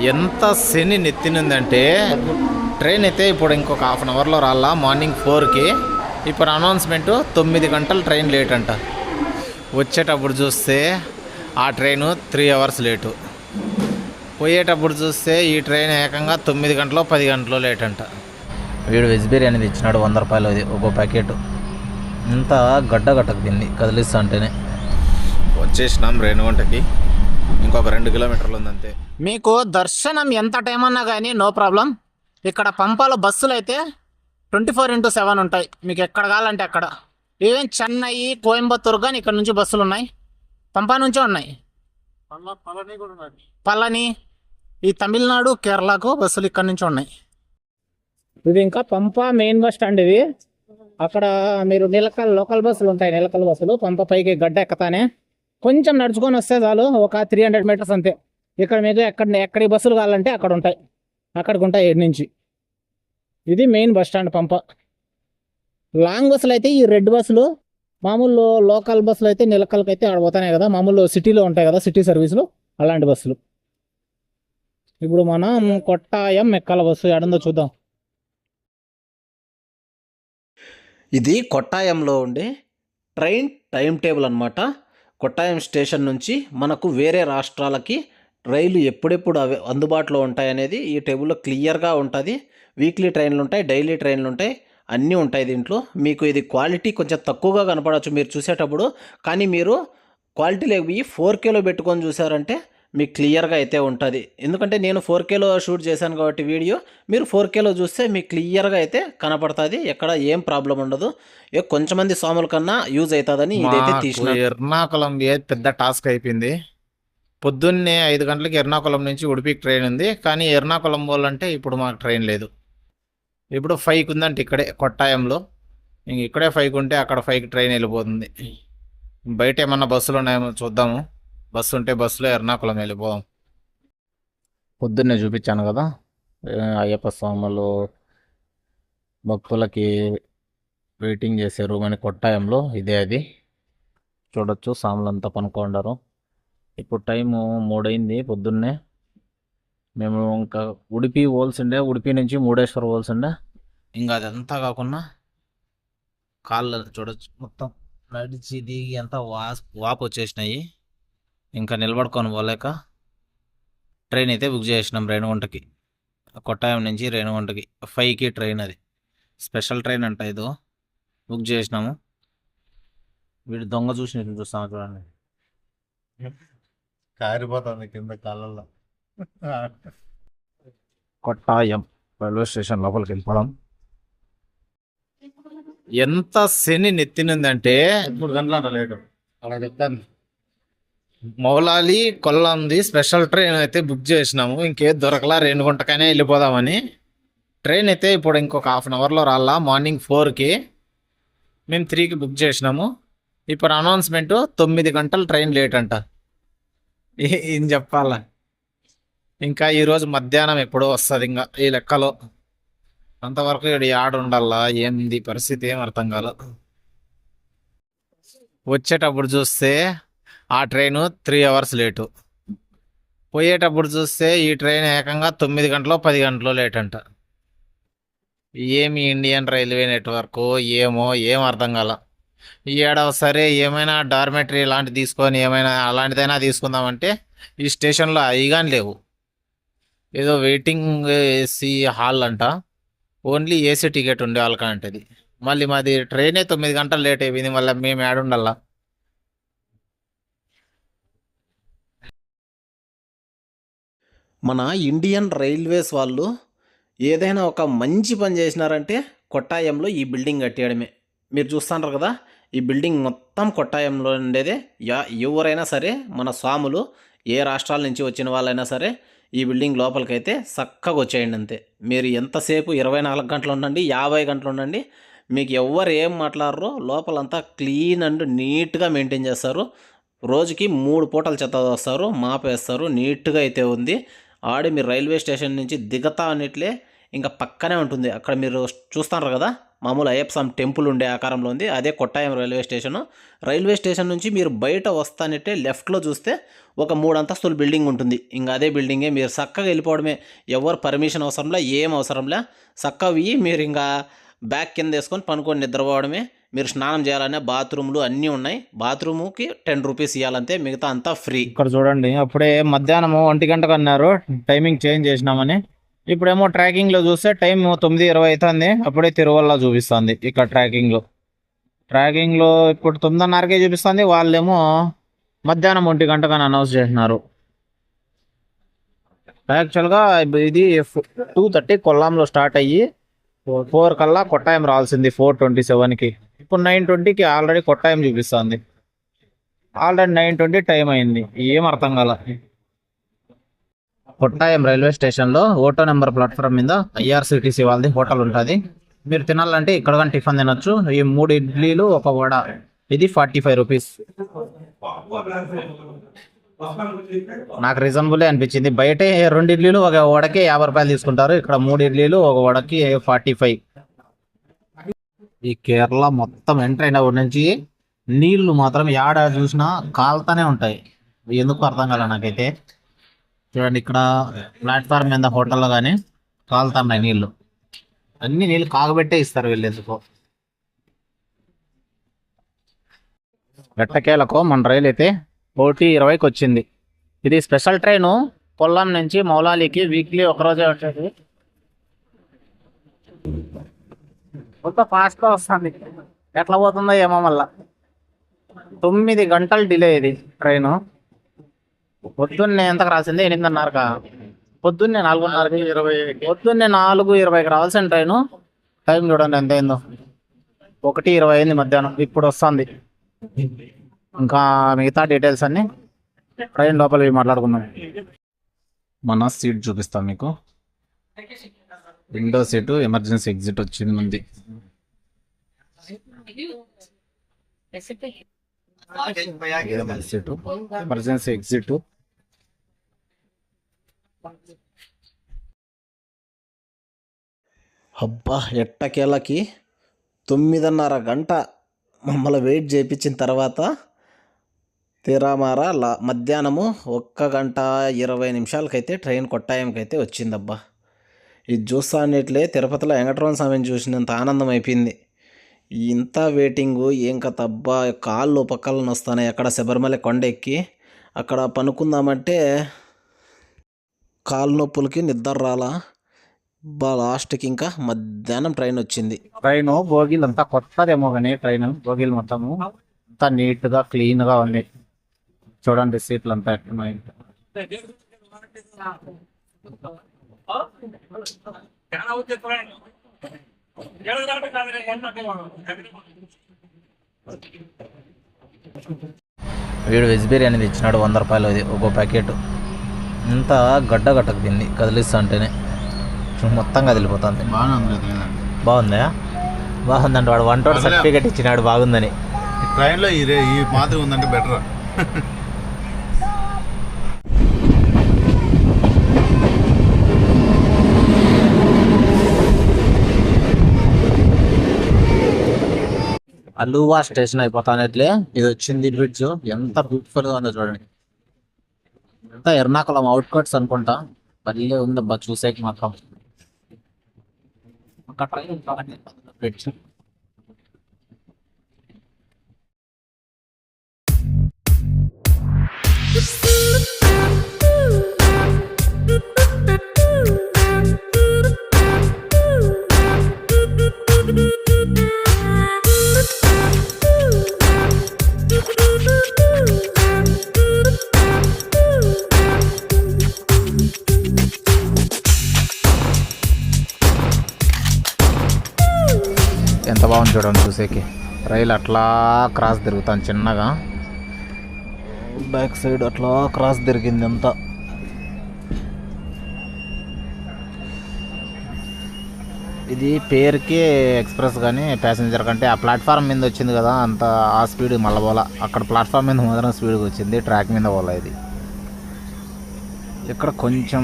ఎంత శని నెత్తినుందంటే ట్రైన్ అయితే ఇప్పుడు ఇంకొక హాఫ్ అన్ అవర్లో రాలా. మార్నింగ్ 4కి ఇప్పుడు అనౌన్స్మెంటు 9 గంటలు ట్రైన్ లేట్ అంట. వచ్చేటప్పుడు చూస్తే ఆ ట్రైను 3 అవర్స్ లేటు, పోయేటప్పుడు చూస్తే ఈ ట్రైన్ ఏకంగా 9 గంటలో 10 గంటలో లేట్ అంట. వీడు వెజ్ బిర్యానీ ఇచ్చినాడు 100 రూపాయలు, అది ఒక్కో ప్యాకెట్. ఇంత గడ్డకు తింది కదిలిస్తా అంటేనే. వచ్చేసినాం రేణుగుంటకి, ఇంకొక 2 కిలోమీటర్లు ఉందంతే. మీకు దర్శనం ఎంత టైం అన్నా కానీ నో ప్రాబ్లం. ఇక్కడ పంపాలో బస్సులు అయితే 24/7 ఉంటాయి, మీకు ఎక్కడ కావాలంటే అక్కడ. ఈవెన్ చెన్నై, కోయంబత్తూరు కానీ ఇక్కడ నుంచి బస్సులు ఉన్నాయి, పంపా నుంచే ఉన్నాయి. పళని, ఈ తమిళనాడు, కేరళకు బస్సులు ఇక్కడ నుంచి ఉన్నాయి. ఇది ఇంకా పంపా మెయిన్ బస్ స్టాండ్. ఇది అక్కడ మీరు నిలకల్ లోకల్ బస్సులు ఉంటాయి, నిలకల్ బస్సులు పంప పైకి గడ్డ ఎక్కతానే కొంచెం నడుచుకొని వస్తే చాలు, ఒక 300 మీటర్స్ అంతే. ఇక్కడ మీకు ఎక్కడి బస్సులు కావాలంటే అక్కడ ఉంటాయి, అక్కడికి ఉంటాయి 7 నుంచి. ఇది మెయిన్ బస్ స్టాండ్ పంప. లాంగ్ బస్సులు అయితే ఈ రెడ్ బస్సులు, మామూలు లోకల్ బస్సులు అయితే నిలకల్కి అయితే ఆడబోతానే కదా, మామూలు సిటీలో ఉంటాయి కదా సిటీ సర్వీసులు, అలాంటి బస్సులు. ఇప్పుడు మనం కొట్టాయం ఎక్కాల బస్సు ఎడందో చూద్దాం. ఇది కొట్టాయంలో ఉండే ట్రైన్ టైం టేబుల్ అనమాట. కొట్టాయం స్టేషన్ నుంచి మనకు వేరే రాష్ట్రాలకి రైలు ఎప్పుడెప్పుడు అందుబాటులో ఉంటాయనేది ఈ టేబుల్లో క్లియర్గా ఉంటుంది. వీక్లీ ట్రైన్లు ఉంటాయి, డైలీ ట్రైన్లు ఉంటాయి, అన్నీ ఉంటాయి దీంట్లో. మీకు ఇది క్వాలిటీ కొంచెం తక్కువగా కనపడవచ్చు మీరు చూసేటప్పుడు, కానీ మీరు క్వాలిటీ లేకపోయి 4Kలో పెట్టుకొని చూసారంటే మీకు క్లియర్గా అయితే ఉంటుంది. ఎందుకంటే నేను 4Kలో షూట్ చేశాను కాబట్టి వీడియో, మీరు 4Kలో చూస్తే మీకు క్లియర్గా అయితే కనపడుతుంది, ఎక్కడ ఏం ప్రాబ్లం ఉండదు. కొంచెమంది స్వాముల కన్నా యూజ్ అవుతుందని ఇదైతే తీసిన. ఎర్నాకుళం పెద్ద టాస్క్ అయిపోయింది. పొద్దున్నే 5 గంటలకి ఎర్నాకుళం నుంచి ఉడిపికి ట్రైన్ ఉంది, కానీ ఎర్నాకుళం పోవాలంటే ఇప్పుడు మాకు ట్రైన్ లేదు. ఇప్పుడు 5కి ఉందంటే ఇక్కడే కొట్టాయంలో, ఇంక ఇక్కడే 5కి ఉంటే అక్కడ 5కి ట్రైన్ వెళ్ళిపోతుంది. బయట ఏమన్నా బస్సులు ఉన్నాయేమో చూద్దాము, బస్సు ఉంటే బస్సులో ఎర్నాకుళం వెళ్ళిపోదాం. పొద్దున్నే చూపించాను కదా అయ్యప్ప స్వాములు భక్తులకి వెయిటింగ్ చేసే రూమ్ అని కొట్టాయంలో, ఇదే అది. చూడొచ్చు స్వాములంతా పనుకోండారు. ఇప్పుడు టైము 3 అయింది పొద్దున్నే. మేము ఇంకా ఉడిపి పోల్సిండే, ఉడిపి నుంచి మురుడేశ్వర్ పోల్సిండే. ఇంకా అదంతా కాకుండా కాళ్ళు చూడొచ్చు మొత్తం నడిచి దిగి అంతా వాపు వచ్చేసినాయి. ఇంకా నిలబడుకొని పోలేక ట్రైన్ అయితే బుక్ చేసినాం రేణుగుంటకి. కొట్టాయం నుంచి రేణుగుంటకి 5కి ట్రైన్, అది స్పెషల్ ట్రైన్ అంట. ఇదో బుక్ చేసినాము. వీడు దొంగ చూసినట్టు చూస్తాము చూడండి, కారిపోతుంది కింద కాళ్ళల్లో. కొట్టాయం రైల్వే స్టేషన్ లోపలికి వెళ్ళిపోవడం. ఎంత శని నెత్తినుందంటే 3 గంటల లేటు అలా చెప్తాను. మౌలాలి కొల్లంది స్పెషల్ ట్రైన్ అయితే బుక్ చేసినాము, ఇంకేం దొరకలా, రేణుగుంటకనే వెళ్ళిపోదామని. ట్రైన్ అయితే ఇప్పుడు ఇంకొక హాఫ్ అన్ అవర్లో రాలా. మార్నింగ్ 4కి, మేము 3కి బుక్ చేసినాము. ఇప్పుడు అనౌన్స్మెంటు 9 గంటలు ట్రైన్ లేట్ అంట. ఏం చెప్పాలా, ఇంకా ఈరోజు మధ్యాహ్నం ఎప్పుడో వస్తుంది. ఇంకా ఈ లెక్కలో అంతవరకు ఇక్కడ ఆడ ఉండాలా, ఏంది పరిస్థితి ఏం అర్థం కాల. వచ్చేటప్పుడు చూస్తే ఆ ట్రైను 3 అవర్స్ లేటు, పోయేటప్పుడు చూస్తే ఈ ట్రైన్ ఏకంగా 9 గంటలో 10 గంటలో లేట్ అంట. ఏమి ఇండియన్ రైల్వే నెట్వర్క్ ఏమో ఏం అర్థం కాల. ఈ ఏడాది సరే ఏమైనా డార్మెటరీ లాంటి తీసుకొని ఏమైనా అలాంటిదైనా తీసుకుందామంటే ఈ స్టేషన్లో అవి కానీ లేవు. ఏదో వెయిటింగ్ ఏసీ హాల్ అంట, ఓన్లీ ఏసీ టికెట్ ఉండే వాళ్ళకంటది. మళ్ళీ మాది ట్రైనే 9 గంటలు లేట్ అయిపోయింది, మళ్ళీ మేము ఏడుండాలా. మన ఇండియన్ రైల్వేస్ వాళ్ళు ఏదైనా ఒక మంచి పని చేసినారంటే కొట్టాయంలో ఈ బిల్డింగ్ కట్టేయడమే. మీరు చూస్తున్నారు కదా, ఈ బిల్డింగ్ మొత్తం కొట్టాయంలో ఉండేదే. ఎవరైనా సరే మన స్వాములు ఏ రాష్ట్రాల నుంచి వచ్చిన వాళ్ళైనా సరే ఈ బిల్డింగ్ లోపలికైతే చక్కగా వచ్చేయండి అంతే. మీరు ఎంతసేపు 24 గంటలు ఉండండి, 50 గంటలు ఉండండి, మీకు ఎవరు ఏం మాట్లాడరో లోపలంతా క్లీన్ అండ్ నీట్గా మెయింటైన్ చేస్తారు. రోజుకి 3 పూటలు చెత్త వస్తారు, మాపేస్తారు, నీట్గా అయితే ఉంది. మీరు రైల్వే స్టేషన్ నుంచి దిగతా అన్నిట్లే ఇంకా పక్కనే ఉంటుంది. అక్కడ మీరు చూస్తున్నారు కదా, మామూలు అయ్యప్ప స్వామి టెంపుల్ ఉండే ఆకారంలో ఉంది. అదే Kottayam railway station. Railway station నుంచి మీరు బయట వస్తానంటే లెఫ్ట్లో చూస్తే ఒక 3 అంతస్తుల బిల్డింగ్ ఉంటుంది. ఇంకా అదే బిల్డింగే, మీరు చక్కగా వెళ్ళిపోవడమే. ఎవరు పర్మిషన్ అవసరంలే, ఏం అవసరంలే. చక్కగా పోయి మీరు ఇంకా బ్యాగ్ కింద వేసుకొని పనుకొని నిద్రపోవడమే. మీరు స్నానం చేయాలనే బాత్రూమ్లు అన్నీ ఉన్నాయి. బాత్రూమ్కి 10 రూపీస్ ఇవ్వాలంతే, మిగతా అంతా ఫ్రీ. ఇక్కడ చూడండి, అప్పుడే మధ్యాహ్నం 1 గంటకు అన్నారు టైమింగ్ చేంజ్ చేసినామని. ఇప్పుడేమో ట్రాకింగ్లో చూస్తే టైం 9:20 అవుతుంది. అప్పుడే తిరువల్ల చూపిస్తుంది ఇక్కడ ట్రాకింగ్లో ఇప్పుడు 9:30కే చూపిస్తుంది. వాళ్ళేమో మధ్యాహ్నం 1 గంటకని అనౌన్స్ చేసినారు. యాక్చువల్గా ఇది 2:30 కొల్లాంలో స్టార్ట్ అయ్యి 4 కల్లా కొట్టాయం రావాల్సింది 4:27కి. ఇప్పుడు 9:20కి ఆల్రెడీ కొట్టాయం చూపిస్తుంది. ఆల్రెడీ 9:20 టైం అయింది. ఏం అర్థం కాల. కొట్టాయం రైల్వే స్టేషన్లో ఓటో నెంబర్ ప్లాట్ఫామ్ మీద ఐఆర్సిటీసీ వాళ్ళది హోటల్ ఉంటుంది. మీరు తినాలంటే ఇక్కడ కానీ టిఫిన్ తినొచ్చు. ఈ 3 ఇడ్లీలు 1 వడ, ఇది 45 రూపీస్. నాకు రీజనబుల్ అనిపించింది. బయటే 2 ఇడ్లీలు 1 వడకి 50 రూపాయలు తీసుకుంటారు. ఇక్కడ 3 ఇడ్లీలు 1 వడకి 45. ఈ కేరళ మొత్తం ఎంటర్ అయినప్పటి నుంచి నీళ్లు మాత్రం ఏడ చూసినా కాలుతానే ఉంటాయి. ఎందుకు అర్థం కాలే నాకైతే. చూడండి, ఇక్కడ ప్లాట్ఫామ్ మీద హోటల్లో కానీ కాలుతున్నాయి నీళ్లు. అన్ని నీళ్ళు కాగబెట్టే ఇస్తారు వీళ్ళు ఎందుకో. ఎట్టకేలకు మన రైలు అయితే 1:20కి వచ్చింది. ఇది స్పెషల్ ట్రైను. కొల్లాం నుంచి మౌలాలికి వీక్లీ ఒకరోజే వచ్చేది. కొంత ఫాస్ట్గా వస్తుంది. ఎట్లా పోతుందో ఏమో. మళ్ళా 9 గంటలు డిలే ఇది ట్రైను. పొద్దున్నే ఎంతకు రాసింది? 8:30కా? పొద్దున్నే 4:30. పొద్దున్నే 4:20కి రావాల్సిన ట్రైను టైం చూడండి ఎంత అయిందో. 1:20 అయింది మధ్యాహ్నం. ఇప్పుడు వస్తుంది. ఇంకా మిగతా డీటెయిల్స్ అన్ని ట్రైన్ లోపల మాట్లాడుకుందాం. మన సీట్ చూపిస్తాం మీకు. విండో సీటు, ఎమర్జెన్సీ ఎగ్జిట్ వచ్చింది ఉంది. Seat emergency exit. అబ్బా, ఎట్టకేళ్ళకి 9:30 గంట మమ్మల్ని వెయిట్ చేయించిన తర్వాత తీరామారా మధ్యాహ్నము 1:20 ట్రైన్ కొట్టాయంకైతే వచ్చిందబ్బా. ఇది చూస్తా అన్నిట్లే తిరుపతిలో వెంకటరమణ స్వామిని చూసినంత ఆనందం అయిపోయింది. ఇంత వెయిటింగు ఏం కథ అబ్బా. కాళ్ళు పక్కలను వస్తాయి. అక్కడ శబరిమల కొండ ఎక్కి అక్కడ పనుకుందామంటే కాళ్ళు నొప్పులకి నిద్ర రాలా. లాస్ట్కి ఇంకా మధ్యాహ్నం ట్రైన్ వచ్చింది. ట్రైన్ బోగీలు అంతా కొత్తదేమో కానీ ట్రైన్ బోగీలు మొత్తము అంతా నీట్గా క్లీన్గా ఉంది. చూడండి సీట్లు అంతా ఎట్టున్నాయి. వీడు వెజ్ బిర్యానీ తెచ్చినాడు 100 రూపాయలు. అది ఒక్కో ప్యాకెట్. ఇంత గడ్డ గట్టకు తింది కదిలిస్తా అంటేనే మొత్తం కదిలిపోతుంది. బాగుందా? బాగుందండి. వాడు 1 సర్టిఫికేట్ ఇచ్చినాడు బాగుందని. ట్రైన్లో ఈ మాత్రం ఉందంటే బెటర్. అలువా స్టేషన్ అయిపోతానట్లే ఇది వచ్చింది. బ్రిడ్జ్ ఎంత బ్యూటిఫుల్ గా ఉందో చూడండి. ఎంత ఎర్నాకుళం అవుట్కట్స్ అనుకుంటా. భలే ఉందబ్బా చూసేకి మాత్రం. బ్రిడ్జ్ ఎంత బాగుంది చూడండి చూసేకి. రైలు అట్లా క్రాస్ తిరుగుతాను చిన్నగా. బ్యాక్ సైడ్ అట్లా క్రాస్ తిరిగింది అంతా. ఇది పేరుకి ఎక్స్ప్రెస్ కానీ ప్యాసింజర్ కంటే ఆ ప్లాట్ఫామ్ మీద వచ్చింది కదా అంత ఆ స్పీడ్ మళ్ళీ పోలా. అక్కడ ప్లాట్ఫామ్ మీద మాత్రం స్పీడ్గా వచ్చింది. ట్రాక్ మీద పోలా ఇది. ఇక్కడ కొంచెం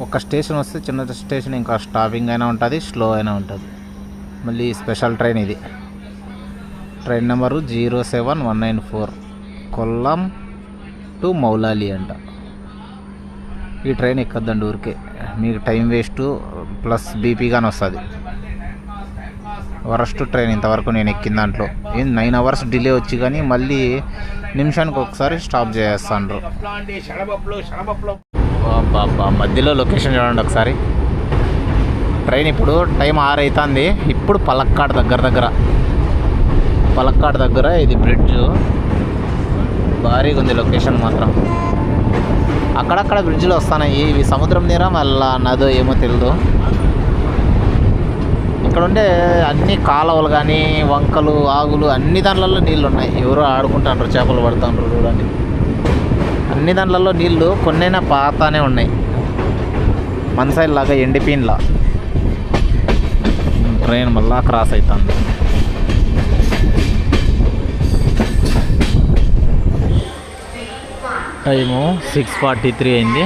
ఒక స్టేషన్ వస్తే చిన్న స్టేషన్ ఇంకా స్టాపింగ్ అయినా ఉంటుంది, స్లో అయినా ఉంటుంది. మళ్ళీ స్పెషల్ ట్రైన్ ఇది. Train number 07194 Kollam to Moula Ali అంట. ఈ ట్రైన్ ఎక్కద్దండి ఊరికే, మీకు టైం వేస్ట్ ప్లస్ బీపీగానే వస్తుంది. వరస్ట్ ట్రైన్ ఇంతవరకు నేను ఎక్కిన దాంట్లో. 9 hours డిలే వచ్చి కానీ మళ్ళీ నిమిషానికి ఒకసారి స్టాప్ చేస్తాండ్రు. మధ్యలో లొకేషన్ చూడండి ఒకసారి. ట్రైన్ ఇప్పుడు టైం 6 అవుతుంది. ఇప్పుడు పలక్కాడ్ దగ్గర ఇది బ్రిడ్జ్ భారీగా ఉంది. లొకేషన్ మాత్రం అక్కడక్కడ బ్రిడ్జ్లు వస్తున్నాయి. ఇవి సముద్రం నీరా మళ్ళా నదో ఏమో తెలియదు. ఇక్కడ ఉండే అన్ని కాలువలు కానీ వంకలు ఆగులు అన్ని దాంట్లలో నీళ్ళు ఉన్నాయి. ఎవరో ఆడుకుంటాండ్రు, చేపలు పడుతుండ్రు చూడండి. అన్ని దాంట్లలో నీళ్ళు కొన్నైనా పాతానే ఉన్నాయి. మన సైడ్ లాగా ఎండిపోయినలా. ట్రైన్ మళ్ళా క్రాస్ అవుతుంది. టైము 6:43 అయింది.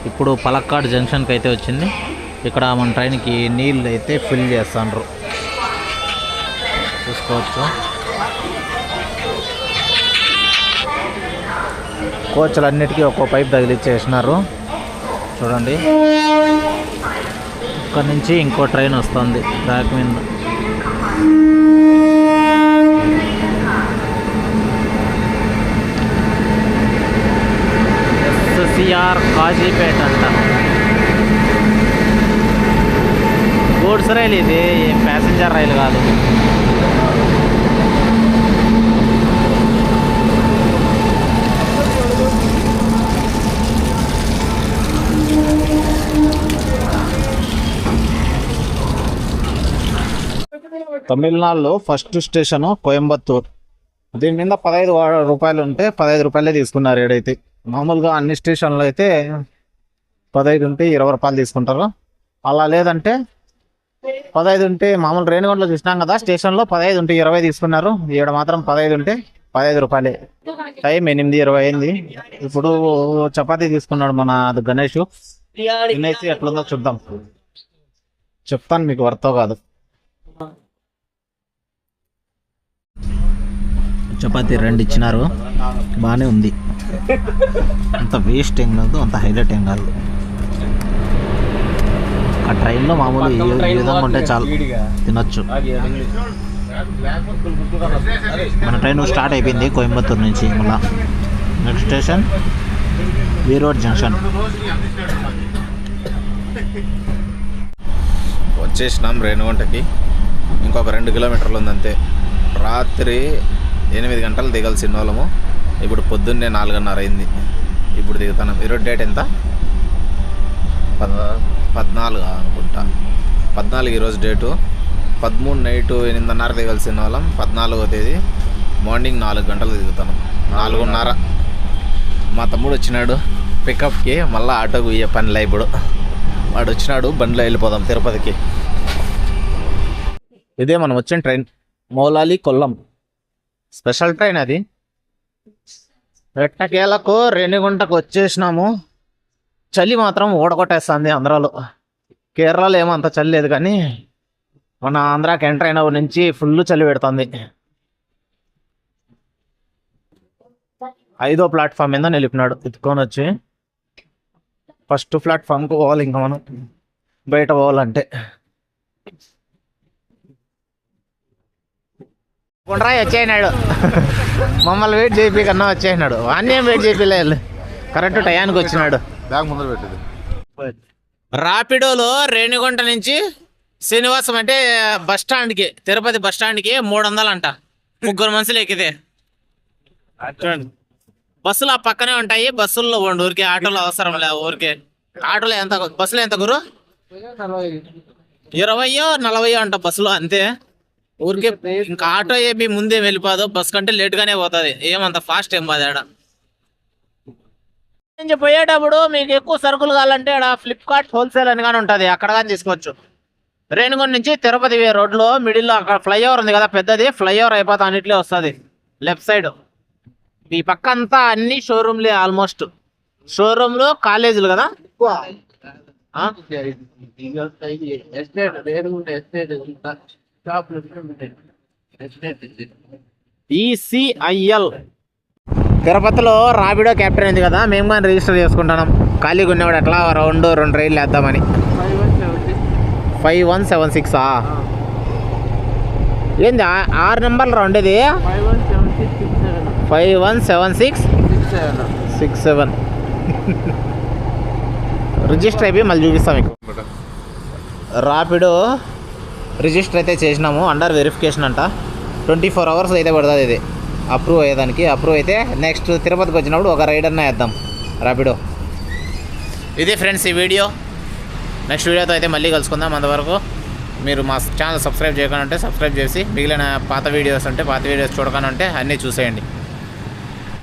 ఇప్పుడు పలక్కాడ్ జంక్షన్కి అయితే వచ్చింది. ఇక్కడ మన ట్రైన్కి నీళ్ళు అయితే ఫిల్ చేస్తాండ్రు, చూసుకోవచ్చు. కోచ్లు అన్నిటికీ ఒక్కో పైప్ తగిలిచ్చేసినారు చూడండి. ఇక్కడ నుంచి ఇంకో ట్రైన్ వస్తుంది ట్రాక్ మీద. ఎస్ఎస్ఆర్ కాజీపేట అంట. గూడ్స్ రైలు ఇది, ఏం ప్యాసింజర్ రైలు కాదు. తమిళనాడులో ఫస్ట్ స్టేషన్ కోయంబత్తూర్. దీని మీద 15 రూపాయలు ఉంటే 15 రూపాయలే తీసుకున్నారు. ఏడైతే మామూలుగా అన్ని స్టేషన్లో అయితే 15 ఉంటే 20 రూపాయలు తీసుకుంటారు. అలా లేదంటే 15 ఉంటే మామూలు రేణిగుంటలో చూసినాం కదా, స్టేషన్లో 15 ఉంటే 20 తీసుకున్నారు. ఈడ మాత్రం 15 ఉంటే 15 రూపాయలే. టైం 8:20 అయింది. ఇప్పుడు చపాతీ తీసుకున్నాడు మన గణేష్. తినేసి ఎట్లుందో చూద్దాం, చెప్తాను మీకు వర్తో కాదు. చపాతీ 2 ఇచ్చినారు, బాగానే ఉంది. అంత వేస్ట్ ఏం కాదు, అంత హైలైట్ ఏం కాదు. ఆ ట్రైన్లో మామూలు ఈ విధంగా ఉంటే చాలు, తినొచ్చు. మన ట్రైన్ స్టార్ట్ అయిపోయింది కోయంబత్తూర్ నుంచి. మళ్ళా నెక్స్ట్ స్టేషన్ వీరోడ్ జంక్షన్. వచ్చేసినాం రేణిగుంటకి. ఇంకొక 2 కిలోమీటర్లు ఉందంతే. రాత్రి 8 గంటలు దిగాల్సిన వాళ్ళము. ఇప్పుడు పొద్దున్నే 4:30 అయింది. ఇప్పుడు దిగుతాను. ఈరోజు డేట్ ఎంత? 14 అనుకుంటా. 14 ఈరోజు డేటు. 13 నైట్ 8:30 దిగాల్సిన వాళ్ళం. 14వ తేదీ మార్నింగ్ 4 గంటలు దిగుతాను. 4:30. మా తమ్ముడు వచ్చినాడు పికప్కి. మళ్ళీ ఆటోకు ఇయ్యే పనిలే ఇప్పుడు. వాడు వచ్చినాడు, బండిలో వెళ్ళిపోదాం తిరుపతికి. ఇదే మనం వచ్చిన train, Moula Ali Kollam special train. అది ఎట్టకేలకు రేణిగుంటకు వచ్చేసినాము. చలి మాత్రం ఊడగొట్టేస్తుంది ఆంధ్రాలో. కేరళలో ఏమో అంత చలి లేదు, కానీ మన ఆంధ్రాకి ఎంటర్ అయిన నుంచి ఫుల్ చలి పెడుతుంది. 5వ ప్లాట్ఫామ్ మీద నిలిపినాడు ఎత్తుకొని వచ్చి. ఫస్ట్ ప్లాట్ఫామ్కి పోవాలి ఇంకా మనం బయట పోవాలంటే. గుండ్రాయి వచ్చేసినాడు, మమ్మల్ని వెయిట్ చేపి కన్నా వచ్చేసినాడు. అన్నేం వెయిట్ చేపిలేదు, కరెక్ట్ టయానికి వచ్చినాడు. బ్యాగ్ ముందర పెట్టింది. రాపిడోలో రేణిగుంట నుంచి శ్రీనివాసం అంటే బస్ స్టాండ్కి, తిరుపతి బస్ స్టాండ్కి 300 అంట. 3 మనుషులు ఎక్కితే. చూడండి, బస్సులు ఆ పక్కనే ఉంటాయి. బస్సుల్లో పోండి ఊరికే, ఆటోలో అవసరం లేదు ఊరికే. ఆటోలో ఎంత, బస్సులో ఎంత గురు? 20-40 అంట బస్సులో, అంతే. ఊరికే ఇంకా ఆటో ఏమి ముందే వెళ్ళిపోదు, బస్ కంటే లేట్గానే పోతుంది. ఏమంత ఫాస్ట్ ఏం పోదు ఆడ. నుంచి పోయేటప్పుడు మీకు ఎక్కువ సరుకులు కావాలంటే ఆడ ఫ్లిప్కార్ట్ హోల్సేల్ అని కానీ ఉంటుంది, అక్కడ కానీ తీసుకోవచ్చు. రేణిగుంట నుంచి తిరుపతి రోడ్లో మిడిల్లో అక్కడ ఫ్లైఓవర్ ఉంది కదా పెద్దది, ఫ్లైఓవర్ అయిపోతా అన్నిట్లో వస్తుంది లెఫ్ట్ సైడ్. ఈ పక్క అంతా అన్ని షోరూమ్లే, ఆల్మోస్ట్ షోరూమ్లు, కాలేజీలు కదా. ఈసీఐఎల్ తిరుపతిలో రాపిడో క్యాప్టెన్ అయింది కదా, మేము కానీ రిజిస్టర్ చేసుకుంటున్నాం. ఖాళీగా ఉన్నవాడు ఎట్లా రౌండ్ 2 రైళ్ళు వేద్దామని. 5176 ఏంది 6 నెంబర్లు ఉండేది? 517667 రిజిస్టర్ అయిపోయి మళ్ళీ చూపిస్తాం మీకు. రాపిడో రిజిస్టర్ అయితే చేసినాము, అండర్ వెరిఫికేషన్ అంట. 24 అవర్స్ అయితే పడుతుంది ఇది అప్రూవ్ అయ్యేదానికి. అప్రూవ్ అయితే నెక్స్ట్ తిరుపతికి వచ్చినప్పుడు ఒక రైడర్నే వేద్దాం రాపిడో. ఇదే ఫ్రెండ్స్ ఈ వీడియో. నెక్స్ట్ వీడియోతో అయితే మళ్ళీ కలుసుకుందాం. అంతవరకు మీరు మా ఛానల్ సబ్స్క్రైబ్ చేయకుండా ఉంటే సబ్స్క్రైబ్ చేసి, మిగిలిన పాత వీడియోస్ ఉంటే పాత వీడియోస్ చూడకుండా ఉంటే అన్నీ చూసేయండి.